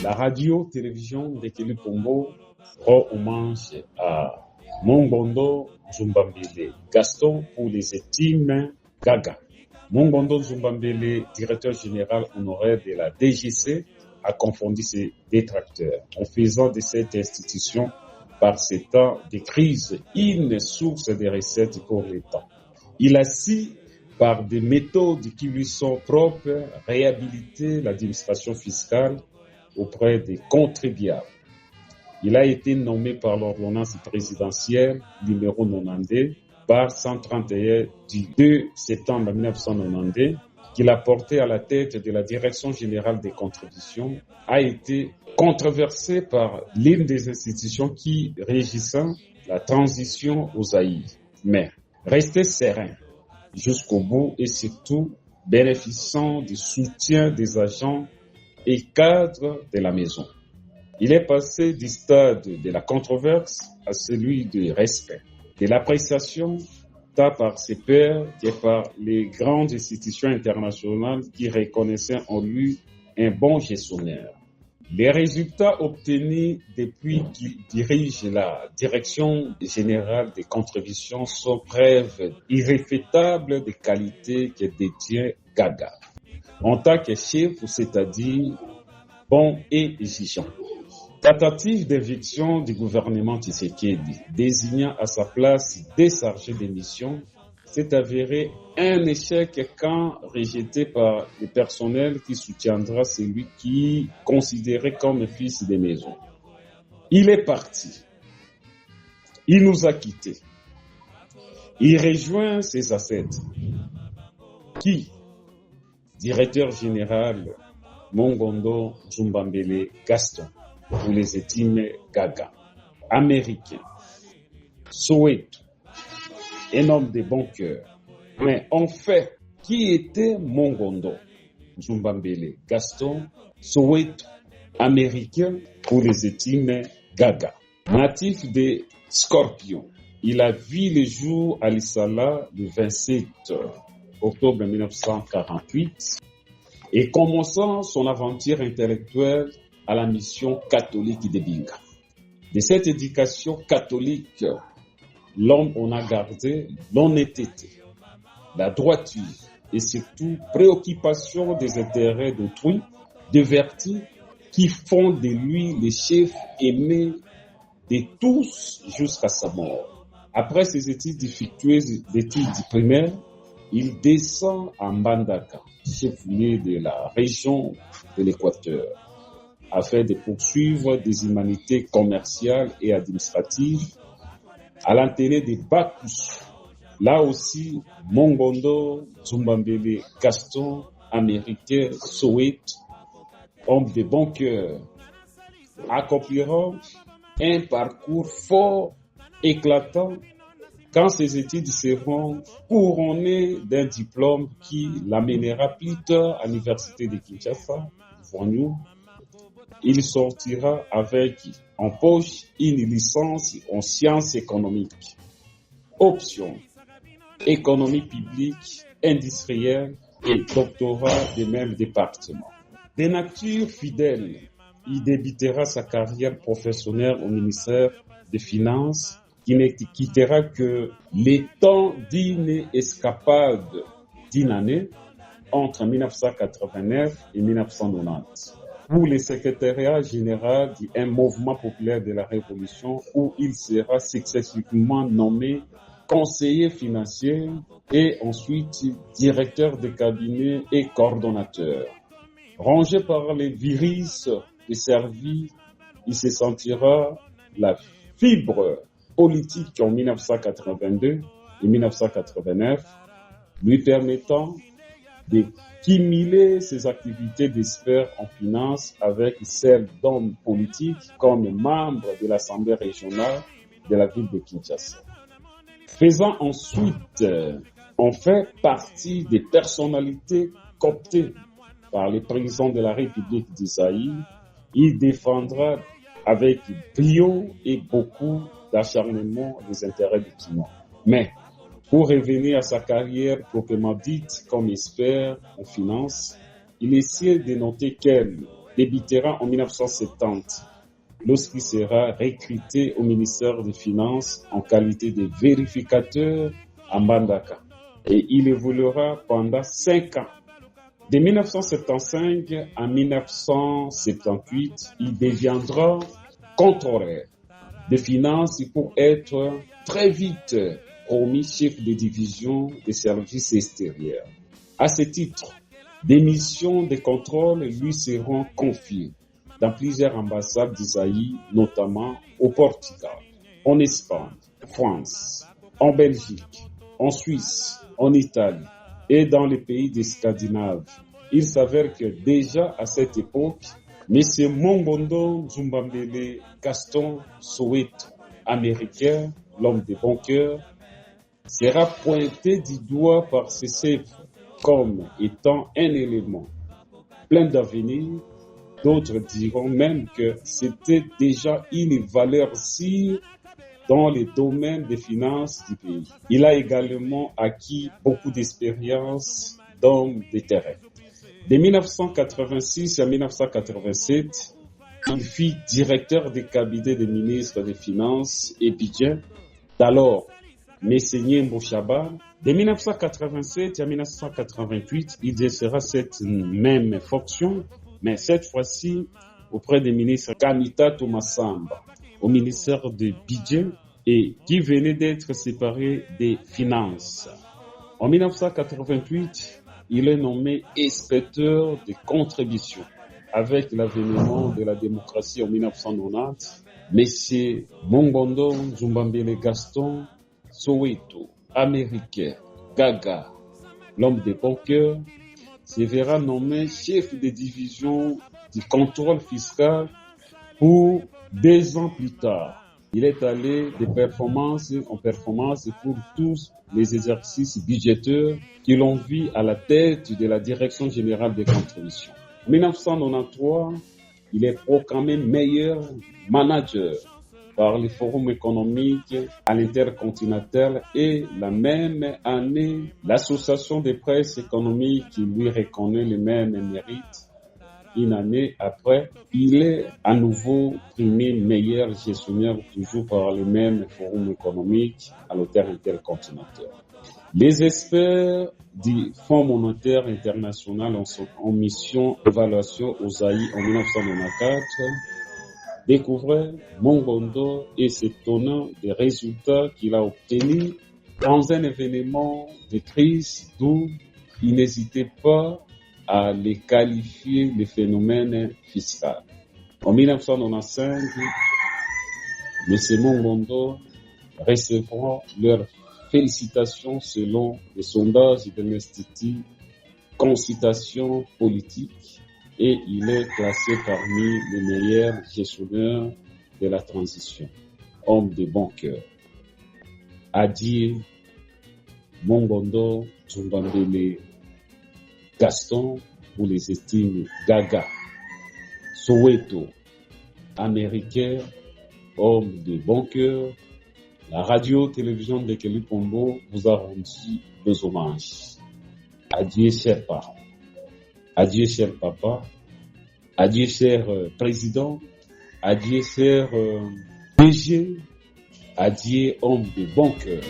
La radio-télévision d'Ekeli Pombo rend hommage à Mongondo Zumbambele Gaston pour les estimes Gaga. Mongondo Zumbambele, directeur général honoraire de la DGC, a confondu ses détracteurs en faisant de cette institution, par ces temps de crise, une source de recettes pour l'État. Il a su, par des méthodes qui lui sont propres, réhabiliter l'administration fiscale auprès des contribuables. Il a été nommé par l'ordonnance présidentielle numéro 92 par 131 du 2 septembre 1992, qu'il a porté à la tête de la Direction générale des contributions, a été controversé par l'une des institutions qui régissent la transition aux AI. Mais restez serein jusqu'au bout et surtout bénéficiant du soutien des agents et cadres de la maison. Il est passé du stade de la controverse à celui du respect, de l'appréciation tant par ses pairs que par les grandes institutions internationales qui reconnaissaient en lui un bon gestionnaire. Les résultats obtenus depuis qu'il dirige la Direction générale des contributions sont preuve irréfutable des qualités que détient Gaga en tant que chef, c'est-à-dire bon et exigeant. Tentative d'éviction du gouvernement Tshisekedi, désignant à sa place déchargé des missions, s'est avéré un échec quand rejeté par le personnel qui soutiendra celui qui est considéré comme fils des maisons. Il est parti. Il nous a quittés. Il rejoint ses ancêtres. Qui? Directeur général Mongondo Zumbambele Gaston, pour les estimes Gaga. Américain. Soweto. Un homme de bon cœur. Mais en fait, qui était Mongondo Zumbambele Gaston, Soweto, américain pour les estimes Gaga. Natif de Scorpion, il a vu le jour à Lissala le 27 octobre 1948 et commençant son aventure intellectuelle à la mission catholique de Binga. De cette éducation catholique, l'homme en a gardé l'honnêteté, la droiture et surtout préoccupation des intérêts d'autrui, des vertus qui font de lui le chef aimé de tous jusqu'à sa mort. Après ses études défectueuses d'études primaires, il descend à Mbandaka, chef-lieu de la région de l'Équateur, afin de poursuivre des humanités commerciales et administratives à l'intérêt de Bakus. Là aussi, Mongondo Zumbambele Gaston, américain, Soweto, homme de bon cœur, accomplira un parcours fort, éclatant, quand ses études seront couronnées d'un diplôme qui l'amènera plus tard à l'université de Kinshasa, il sortira avec en poche une licence en sciences économiques. Option, économie publique, industrielle et doctorat des mêmes départements. De nature fidèle, il débutera sa carrière professionnelle au ministère des Finances, qui ne quittera que les temps d'une escapade d'une année entre 1989 et 1990. Pour le secrétariat général d'un mouvement populaire de la Révolution où il sera successivement nommé conseiller financier et ensuite directeur de cabinet et coordonnateur. Rongé par les virus et servi, il se sentira la fibre politique en 1982 et 1989, lui permettant de cumuler ses activités d'expert en finance avec celles d'hommes politiques comme membre de l'Assemblée régionale de la ville de Kinshasa. Faisant ensuite en fait partie des personnalités cooptées par les présidents de la République d'Isaïe, il défendra avec brio et beaucoup d'acharnement les intérêts du climat. Mais pour revenir à sa carrière proprement dite comme expert en finance, il essaie de noter qu'elle débutera en 1970, lorsqu'il sera recruté au ministère des Finances en qualité de vérificateur à Mbandaka. Et il évoluera pendant 5 ans. De 1975 à 1978, il deviendra contrôleur des finances pour être très vite promu chef de division des services extérieurs. À ce titre, des missions de contrôle lui seront confiées dans plusieurs ambassades d'Isaïe, notamment au Portugal, en Espagne, en France, en Belgique, en Suisse, en Italie et dans les pays des Scandinaves. Il s'avère que déjà à cette époque, M. Mongondo Nzumbambele Gaston Soweto, américain, l'homme de bon cœur, sera pointé du doigt par ses chefs comme étant un élément plein d'avenir. D'autres diront même que c'était déjà une valeur sûre dans les domaines des finances du pays. Il a également acquis beaucoup d'expérience dans des terrains. De 1986 à 1987, il fut directeur des cabinets des ministres des Finances et Budget d'alors Messigné Mbouchaba. De 1987 à 1988, il exercera cette même fonction, mais cette fois-ci auprès des ministres Kanita Tomasamba, au ministère du Budget et qui venait d'être séparé des Finances. En 1988, il est nommé inspecteur des contributions. Avec l'avènement de la démocratie en 1990, M. Mongondo Nzumbambele Gaston Soweto, américain, Gaga, l'homme de bon cœur, se verra nommé chef de division du contrôle fiscal pour 2 ans plus tard. Il est allé de performance en performance pour tous les exercices budgétaires qui l'ont vu à la tête de la Direction générale des contributions. En 1993, il est proclamé meilleur manager par le Forum économique à l'intercontinental et la même année, l'Association des presses économiques qui lui reconnaît les mêmes mérites. Une année après, il est à nouveau primé meilleur gestionnaire toujours par le même Forum économique à l'auteur intercontinental. Les experts du Fonds monétaire international en mission d'évaluation aux AI en 1994 découvraient Mongondo et s'étonnant des résultats qu'il a obtenus dans un événement de crise d'où il n'hésitait pas à les qualifier de phénomène fiscal. En 1995, M. Mongondo recevra leurs félicitations selon les sondages de l'Institut Consultation Politique et il est classé parmi les meilleurs gestionnaires de la transition. Homme de bon cœur. Adieu, Mongondo Nzumbambele Gaston pour les estimes Gaga. Soweto, américain, homme de bon cœur. La radio-télévision de Kelly Pombo vous a rendu 2 hommages. Adieu, cher parents. Adieu, cher papa. Adieu, cher président. Adieu, cher DG. Adieu, homme de bon cœur.